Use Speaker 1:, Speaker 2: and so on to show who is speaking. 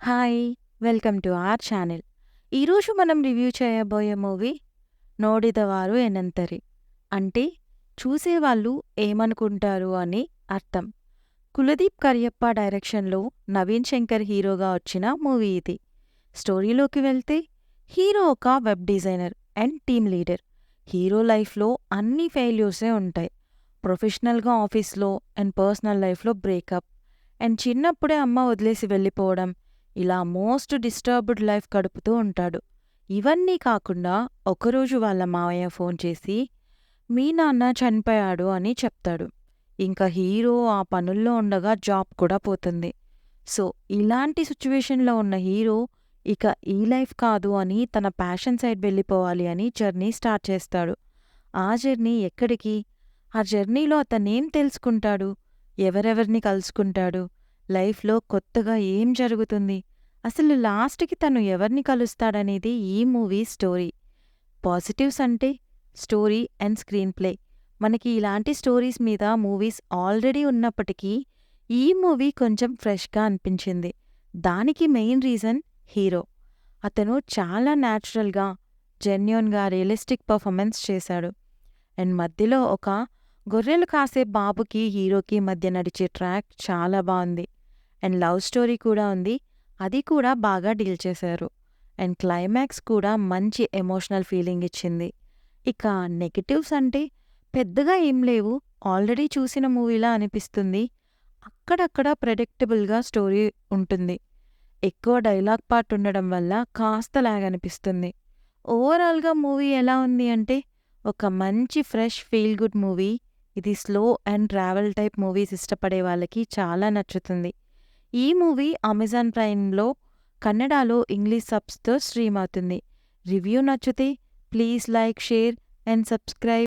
Speaker 1: Hi! Welcome to our channel. ఈరోజు మనం review చేయబోయే మూవీ 'నోడిదవారు ఎనంతరి' అంటే చూసేవాళ్ళు ఏమనుకుంటారు అని అర్థం. కులదీప్ కరియప్ప డైరెక్షన్‌లో నవీన్ శంకర్ హీరోగా వచ్చిన మూవీ ఇది. స్టోరీలోకి వెళ్తే హీరో ఒక web designer and team leader. Hero లైఫ్‌లో అన్ని ఫెయిల్యూర్సే ఉంటాయి. ప్రొఫెషనల్‌గా ఆఫీస్‌లో అండ్ పర్సనల్ లైఫ్‌లో బ్రేకప్ అండ్ చిన్నప్పుడే అమ్మ వదిలేసి వెళ్ళిపోవడం ఇలా మోస్ట్ డిస్టర్బ్డ్ లైఫ్ గడుపుతూ ఉంటాడు. ఇవన్నీ కాకుండా ఒకరోజు వాళ్ళ మావయ్య ఫోన్ చేసి మీ నాన్న చనిపోయాడు అని చెప్తాడు. ఇంకా హీరో ఆ పనుల్లో ఉండగా జాబ్ కూడా పోతుంది. సో ఇలాంటి సిచ్యువేషన్లో ఉన్న హీరో ఇక ఈ లైఫ్ కాదు అని తన ప్యాషన్ సైడ్ వెళ్ళిపోవాలి అని జర్నీ స్టార్ట్ చేస్తాడు. ఆ జర్నీ ఎక్కడికి? ఆ జర్నీలో అతనేం తెలుసుకుంటాడు? ఎవరెవరిని కలుసుకుంటాడు? లైఫ్‌లో కొత్తగా ఏం జరుగుతుంది? అసలు లాస్ట్‌కి తను ఎవరిని కలుస్తాడనేది ఈ మూవీ స్టోరీ. పాజిటివ్స్ అంటే స్టోరీ అండ్ స్క్రీన్ ప్లే. మనకి ఇలాంటి స్టోరీస్ మీద మూవీస్ ఆల్రెడీ ఉన్నప్పటికీ ఈ మూవీ కొంచెం ఫ్రెష్‌గా అనిపించింది. దానికి మెయిన్ రీజన్ హీరో. అతను చాలా న్యాచురల్‌గా, జెన్యూన్‌గా రియలిస్టిక్ పర్ఫార్మెన్స్ చేశాడు. అండ్ మధ్యలో ఒక గొర్రెలు కాసే బాబుకి హీరోకి మధ్య నడిచే ట్రాక్ చాలా బావుంది. అండ్ లవ్ స్టోరీ కూడా ఉంది. అది కూడా బాగా డీల్ చేశారు. అండ్ క్లైమాక్స్ కూడా మంచి ఎమోషనల్ ఫీలింగ్ ఇచ్చింది. ఇక నెగటివ్స్ అంటే పెద్దగా ఏం లేవు. ఆల్రెడీ చూసిన మూవీలా అనిపిస్తుంది. అక్కడక్కడ ప్రెడిక్టబుల్‌గా స్టోరీ ఉంటుంది. ఎక్కువ డైలాగ్ పార్ట్ ఉండడం వల్ల కాస్త లాగ్ అనిపిస్తుంది. ఓవరాల్‌గా మూవీ ఎలా ఉంది అంటే ఒక మంచి ఫ్రెష్ ఫీల్ గుడ్ మూవీ. ఇది slow and travel type movies ఇష్టపడే వాళ్ళకి చాలా నచ్చుతుంది. ఈ మూవీ అమెజాన్ ప్రైమ్‌లో కన్నడలో ఇంగ్లీష్ సబ్స్‌తో స్ట్రీమ్ అవుతుంది. రివ్యూ నచ్చితే please like, share and subscribe.